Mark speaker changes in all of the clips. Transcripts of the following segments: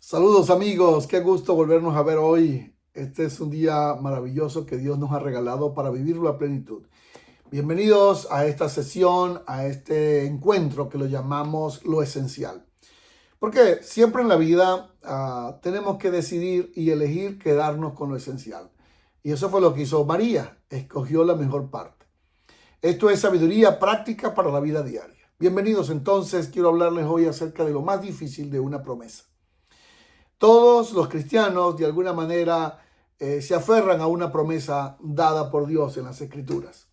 Speaker 1: Saludos amigos, qué gusto volvernos a ver hoy. Este es un día maravilloso que Dios nos ha regalado para vivirlo a plenitud. Bienvenidos a esta sesión, a este encuentro que lo llamamos lo esencial. Porque siempre en la vida tenemos que decidir y elegir quedarnos con lo esencial. Y eso fue lo que hizo María, escogió la mejor parte. Esto es sabiduría práctica para la vida diaria. Bienvenidos entonces, quiero hablarles hoy acerca de lo más difícil de una promesa. Todos los cristianos de alguna manera se aferran a una promesa dada por Dios en las Escrituras.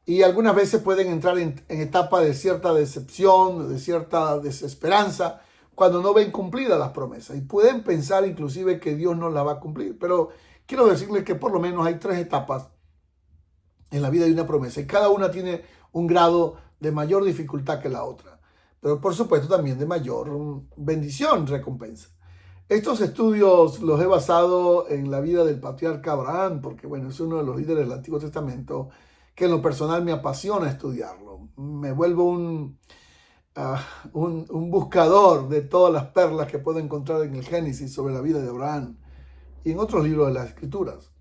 Speaker 1: Y algunas veces pueden entrar en etapa de cierta decepción, de cierta desesperanza, cuando no ven cumplidas las promesas. Y pueden pensar inclusive que Dios no las va a cumplir. Pero quiero decirles que por lo menos hay tres etapas en la vida de una promesa. Y cada una tiene un grado de mayor dificultad que la otra. Pero por supuesto también de mayor bendición, recompensa. Estos estudios los he basado en la vida del patriarca Abraham, porque bueno, es uno de los líderes del Antiguo Testamento que en lo personal me apasiona estudiarlo. Me vuelvo un buscador de todas las perlas que puedo encontrar en el Génesis sobre la vida de Abraham y en otros libros de las Escrituras.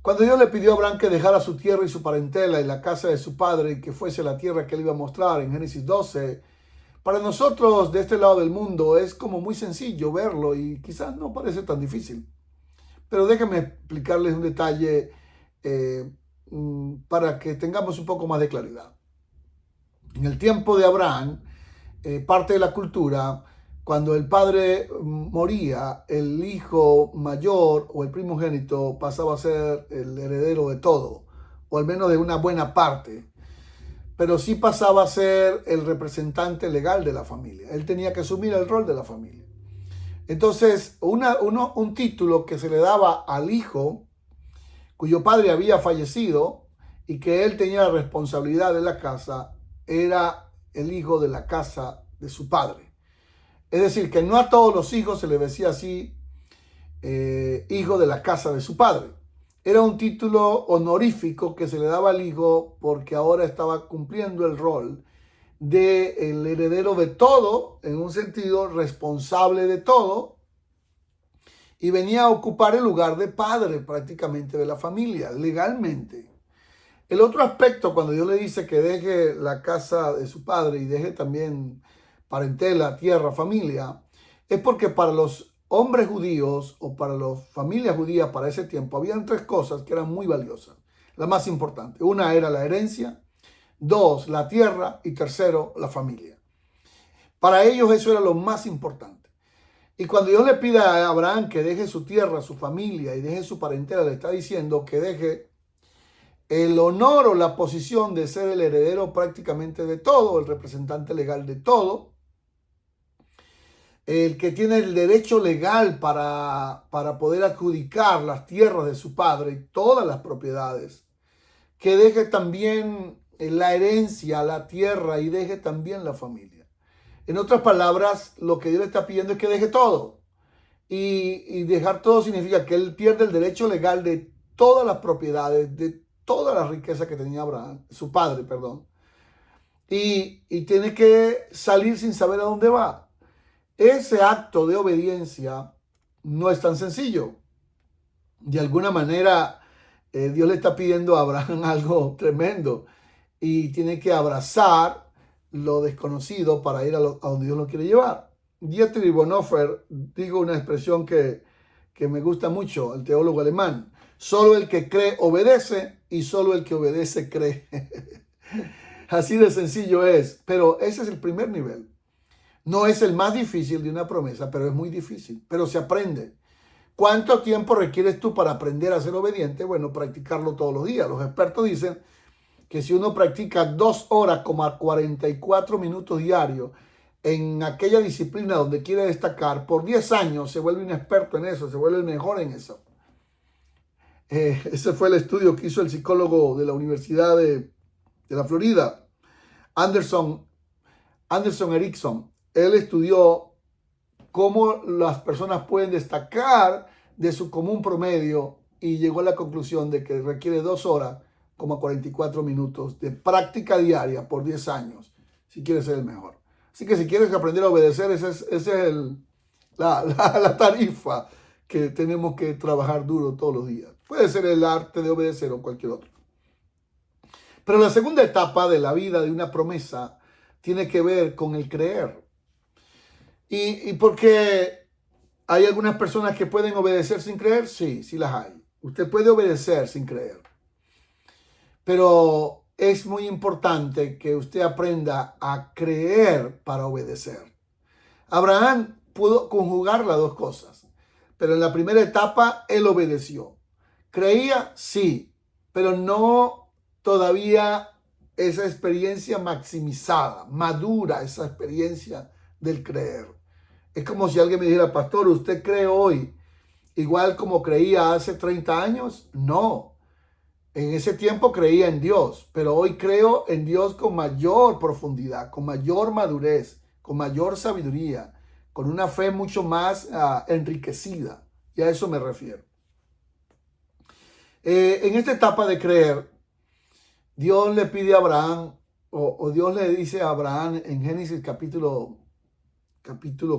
Speaker 1: Cuando Dios le pidió a Abraham que dejara su tierra y su parentela y la casa de su padre y que fuese la tierra que él iba a mostrar en Génesis 12, para nosotros de este lado del mundo es como muy sencillo verlo y quizás no parece tan difícil. Pero déjenme explicarles un detalle para que tengamos un poco más de claridad. En el tiempo de Abraham, parte de la cultura, cuando el padre moría, el hijo mayor o el primogénito pasaba a ser el heredero de todo, o al menos de una buena parte, pero sí pasaba a ser el representante legal de la familia. Él tenía que asumir el rol de la familia. Entonces, un título que se le daba al hijo cuyo padre había fallecido y que él tenía la responsabilidad de la casa, era el hijo de la casa de su padre. Es decir, que no a todos los hijos se les decía así, hijo de la casa de su padre. Era un título honorífico que se le daba al hijo porque ahora estaba cumpliendo el rol del heredero de todo, en un sentido responsable de todo, y venía a ocupar el lugar de padre prácticamente de la familia, legalmente. El otro aspecto, cuando Dios le dice que deje la casa de su padre y deje también parentela, tierra, familia, es porque para los hombres judíos o para las familias judías para ese tiempo habían tres cosas que eran muy valiosas. La más importante, una era la herencia, dos, la tierra y tercero, la familia. Para ellos eso era lo más importante. Y cuando Dios le pide a Abraham que deje su tierra, su familia y deje su parentela, le está diciendo que deje el honor o la posición de ser el heredero prácticamente de todo, el representante legal de todo, el que tiene el derecho legal para poder adjudicar las tierras de su padre y todas las propiedades, que deje también la herencia, la tierra y deje también la familia. En otras palabras, lo que Dios le está pidiendo es que deje todo. Y dejar todo significa que él pierde el derecho legal de todas las propiedades, de toda la riqueza que tenía Abraham, su padre, perdón. Y tiene que salir sin saber a dónde va. Ese acto de obediencia no es tan sencillo. De alguna manera, Dios le está pidiendo a Abraham algo tremendo y tiene que abrazar lo desconocido para ir a donde Dios lo quiere llevar. Dietrich Bonhoeffer dijo una expresión que me gusta mucho, el teólogo alemán: solo el que cree obedece y solo el que obedece cree. Así de sencillo es, pero ese es el primer nivel. No es el más difícil de una promesa, pero es muy difícil, pero se aprende. ¿Cuánto tiempo requieres tú para aprender a ser obediente? Bueno, practicarlo todos los días. Los expertos dicen que si uno practica 2 horas como 44 minutos diarios en aquella disciplina donde quiere destacar, por 10 años se vuelve un experto en eso, se vuelve el mejor en eso. Ese fue el estudio que hizo el psicólogo de la Universidad de la Florida, Anderson Erickson. Él estudió cómo las personas pueden destacar de su común promedio y llegó a la conclusión de que requiere 2 horas como 44 minutos de práctica diaria por 10 años si quieres ser el mejor. Así que si quieres aprender a obedecer, ese es la tarifa que tenemos que trabajar duro todos los días. Puede ser el arte de obedecer o cualquier otro. Pero la segunda etapa de la vida de una promesa tiene que ver con el creer. Y porque hay algunas personas que pueden obedecer sin creer, sí, sí las hay. Usted puede obedecer sin creer. Pero es muy importante que usted aprenda a creer para obedecer. Abraham pudo conjugar las dos cosas, pero en la primera etapa él obedeció. Creía, sí, pero no todavía esa experiencia maximizada, madura esa experiencia del creer. Es como si alguien me dijera, pastor, ¿usted cree hoy igual como creía hace 30 años? No. En ese tiempo creía en Dios, pero hoy creo en Dios con mayor profundidad, con mayor madurez, con mayor sabiduría, con una fe mucho más enriquecida. Y a eso me refiero. En esta etapa de creer, Dios le pide a Abraham, o Dios le dice a Abraham en Génesis capítulo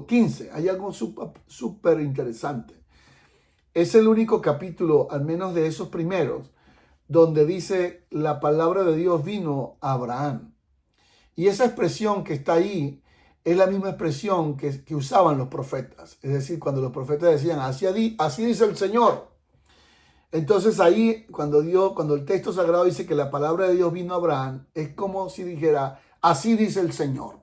Speaker 1: 15. Hay algo súper interesante. Es el único capítulo, al menos de esos primeros, donde dice la palabra de Dios vino a Abraham. Y esa expresión que está ahí es la misma expresión que usaban los profetas. Es decir, cuando los profetas decían, así dice el Señor. Entonces ahí, cuando el texto sagrado dice que la palabra de Dios vino a Abraham, es como si dijera, así dice el Señor.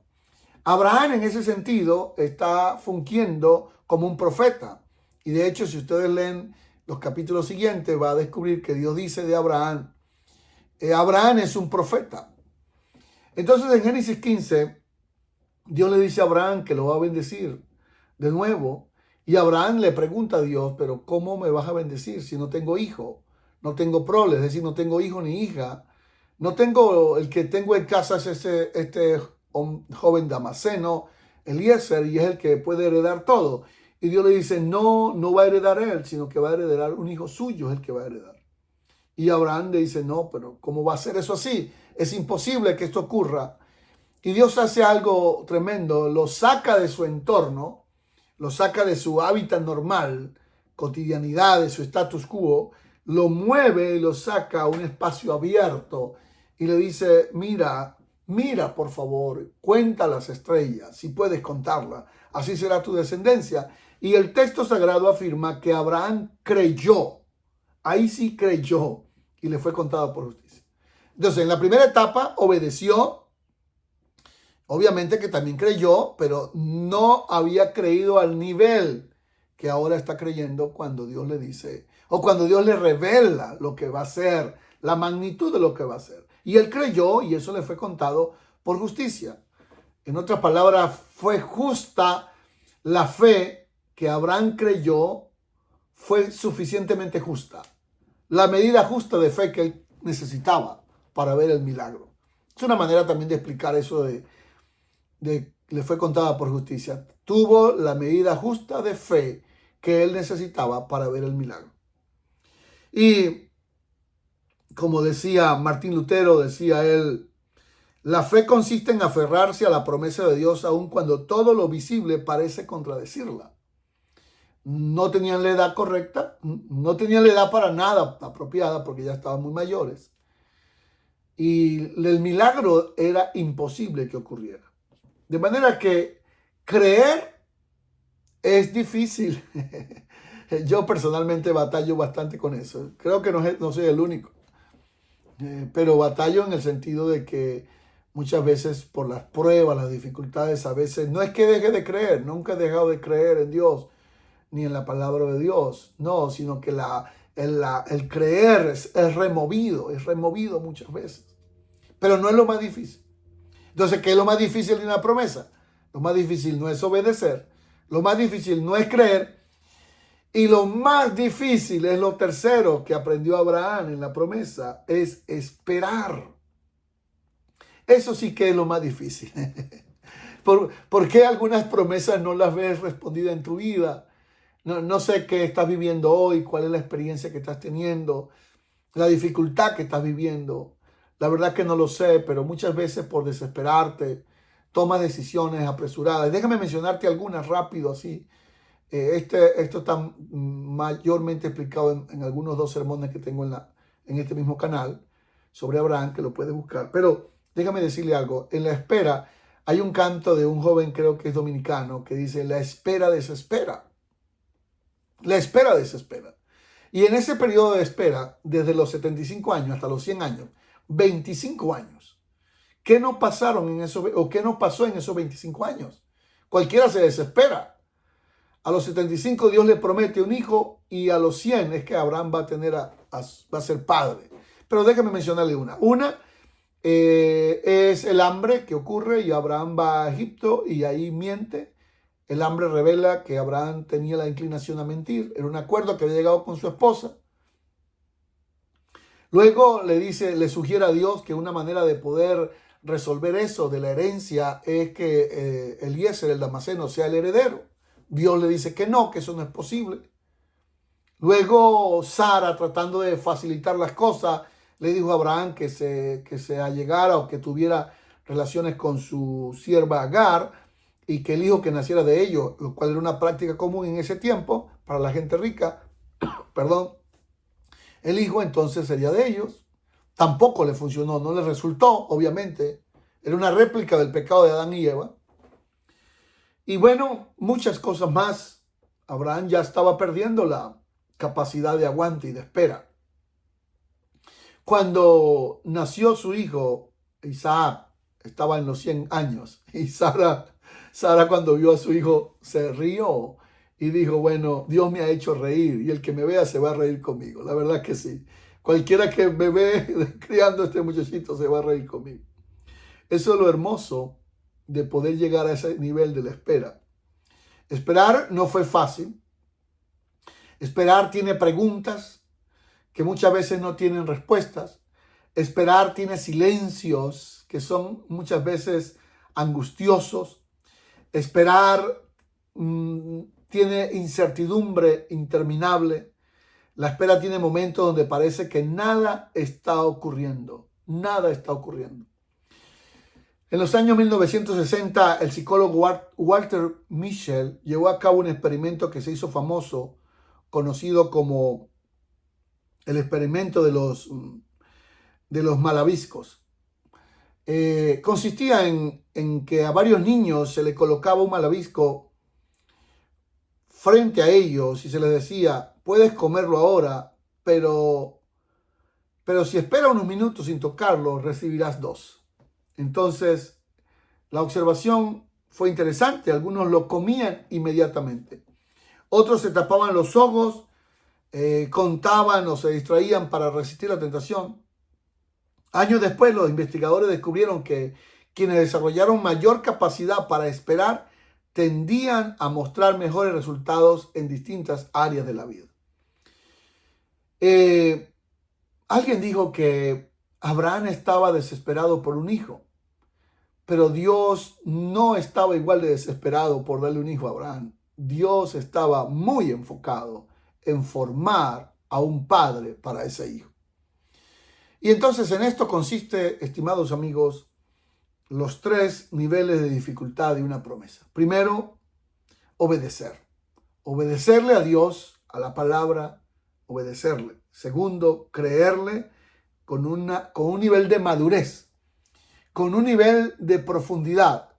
Speaker 1: Abraham en ese sentido está fungiendo como un profeta. Y de hecho, si ustedes leen los capítulos siguientes, va a descubrir que Dios dice de Abraham, Abraham es un profeta. Entonces en Génesis 15, Dios le dice a Abraham que lo va a bendecir de nuevo. Y Abraham le pregunta a Dios, pero ¿cómo me vas a bendecir si no tengo hijo? No tengo prole, es decir, no tengo hijo ni hija. No tengo, el que tengo en casa es este joven Damaseno, Eliezer, y es el que puede heredar todo. Y Dios le dice, no va a heredar él, sino que va a heredar un hijo suyo, es el que va a heredar. Y Abraham le dice, no, pero ¿cómo va a ser eso así? Es imposible que esto ocurra. Y Dios hace algo tremendo, lo saca de su entorno, lo saca de su hábitat normal, cotidianidad, de su status quo, lo mueve y lo saca a un espacio abierto y le dice, mira, por favor, cuenta las estrellas, si puedes contarlas, así será tu descendencia. Y el texto sagrado afirma que Abraham creyó, ahí sí creyó y le fue contado por justicia. Entonces, en la primera etapa obedeció. Obviamente que también creyó, pero no había creído al nivel que ahora está creyendo cuando Dios le dice, o cuando Dios le revela lo que va a ser, la magnitud de lo que va a ser. Y él creyó y eso le fue contado por justicia. En otras palabras, fue justa la fe que Abraham creyó, fue suficientemente justa. La medida justa de fe que él necesitaba para ver el milagro. Es una manera también de explicar eso le fue contada por justicia. Tuvo la medida justa de fe que él necesitaba para ver el milagro. Y como decía Martín Lutero, decía él, la fe consiste en aferrarse a la promesa de Dios aun cuando todo lo visible parece contradecirla. No tenían la edad correcta, no tenían la edad para nada apropiada porque ya estaban muy mayores. Y el milagro era imposible que ocurriera. De manera que creer es difícil. Yo personalmente batallo bastante con eso. Creo que no soy el único. Pero batallo en el sentido de que muchas veces por las pruebas, las dificultades, a veces no es que deje de creer, nunca he dejado de creer en Dios ni en la palabra de Dios. No, sino que el creer es removido muchas veces. Pero no es lo más difícil. Entonces, ¿qué es lo más difícil de una promesa? Lo más difícil no es obedecer, lo más difícil no es creer, y lo más difícil es lo tercero que aprendió Abraham en la promesa, es esperar. Eso sí que es lo más difícil. ¿Por qué algunas promesas no las ves respondidas en tu vida? No sé qué estás viviendo hoy, cuál es la experiencia que estás teniendo, la dificultad que estás viviendo. La verdad que no lo sé, pero muchas veces por desesperarte, tomas decisiones apresuradas. Déjame mencionarte algunas rápido así. Esto está mayormente explicado en algunos dos sermones que tengo en este mismo canal sobre Abraham, que lo puede buscar. Pero déjame decirle algo. En la espera hay un canto de un joven, creo que es dominicano, que dice: la espera desespera. La espera desespera. Y en ese periodo de espera, desde los 75 años hasta los 100 años, 25 años, ¿qué no pasaron en eso, o qué no pasó en esos 25 años? Cualquiera se desespera. A los 75 Dios le promete un hijo, y a los 100 es que Abraham va a ser padre. Pero déjame mencionarle una. Una es el hambre que ocurre, y Abraham va a Egipto y ahí miente. El hambre revela que Abraham tenía la inclinación a mentir. Era un acuerdo que había llegado con su esposa. Luego le sugiere a Dios que una manera de poder resolver eso de la herencia es que Eliezer, el damaseno, sea el heredero. Dios le dice que no, que eso no es posible. Luego Sara, tratando de facilitar las cosas, le dijo a Abraham que se allegara o que tuviera relaciones con su sierva Agar, y que el hijo que naciera de ellos, lo cual era una práctica común en ese tiempo para la gente rica, perdón, el hijo entonces sería de ellos. Tampoco le funcionó, no le resultó, obviamente. Era una réplica del pecado de Adán y Eva. Y bueno, muchas cosas más. Abraham ya estaba perdiendo la capacidad de aguante y de espera. Cuando nació su hijo, Isaac, estaba en los 100 años. Y Sara, cuando vio a su hijo, se rió y dijo: bueno, Dios me ha hecho reír, y el que me vea se va a reír conmigo. La verdad que sí. Cualquiera que me ve criando a este muchachito se va a reír conmigo. Eso es lo hermoso de poder llegar a ese nivel de la espera. Esperar no fue fácil. Esperar tiene preguntas que muchas veces no tienen respuestas. Esperar tiene silencios que son muchas veces angustiosos. Esperar tiene incertidumbre interminable. La espera tiene momentos donde parece que nada está ocurriendo. Nada está ocurriendo. En los años 1960, el psicólogo Walter Mischel llevó a cabo un experimento que se hizo famoso, conocido como el experimento de los malvaviscos. Consistía en que a varios niños se les colocaba un malvavisco frente a ellos y se les decía: puedes comerlo ahora, pero si esperas unos minutos sin tocarlo, recibirás 2. Entonces, la observación fue interesante. Algunos lo comían inmediatamente. Otros se tapaban los ojos, contaban o se distraían para resistir la tentación. Años después, los investigadores descubrieron que quienes desarrollaron mayor capacidad para esperar tendían a mostrar mejores resultados en distintas áreas de la vida. Alguien dijo que Abraham estaba desesperado por un hijo, pero Dios no estaba igual de desesperado por darle un hijo a Abraham. Dios estaba muy enfocado en formar a un padre para ese hijo. Y entonces en esto consiste, estimados amigos, los 3 niveles de dificultad de una promesa. Primero, obedecer. Obedecerle a Dios, a la palabra, obedecerle. Segundo, creerle con un nivel de madurez, con un nivel de profundidad.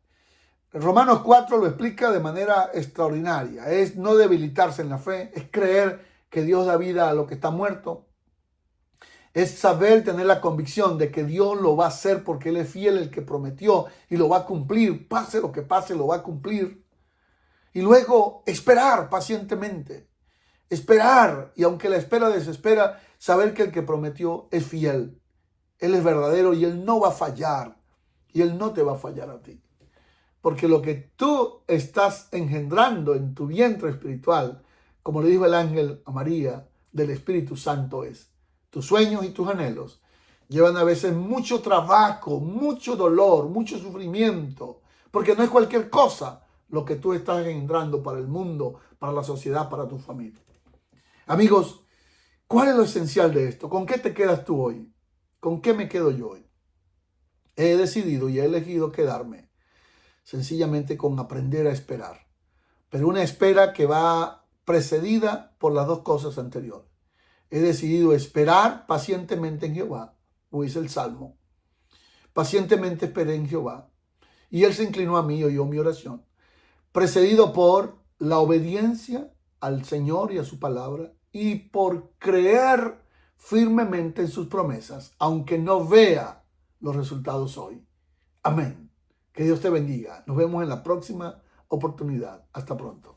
Speaker 1: Romanos 4 lo explica de manera extraordinaria. Es no debilitarse en la fe, es creer que Dios da vida a lo que está muerto. Es saber, tener la convicción de que Dios lo va a hacer porque Él es fiel, el que prometió, y lo va a cumplir. Pase lo que pase, lo va a cumplir. Y luego esperar pacientemente. Esperar, y aunque la espera desespera, saber que el que prometió es fiel. Él es verdadero y Él no va a fallar. Y Él no te va a fallar a ti. Porque lo que tú estás engendrando en tu vientre espiritual, como le dijo el ángel a María, del Espíritu Santo es. Tus sueños y tus anhelos llevan a veces mucho trabajo, mucho dolor, mucho sufrimiento, porque no es cualquier cosa lo que tú estás engendrando para el mundo, para la sociedad, para tu familia. Amigos, ¿cuál es lo esencial de esto? ¿Con qué te quedas tú hoy? ¿Con qué me quedo yo hoy? He decidido y he elegido quedarme sencillamente con aprender a esperar. pero una espera que va precedida por las dos cosas anteriores. He decidido esperar pacientemente en Jehová, como dice el Salmo. Pacientemente esperé en Jehová, y Él se inclinó a mí y oyó mi oración, precedido por la obediencia al Señor y a su palabra, y por creer firmemente en sus promesas, aunque no vea los resultados hoy. Amén. Que Dios te bendiga. Nos vemos en la próxima oportunidad. Hasta pronto.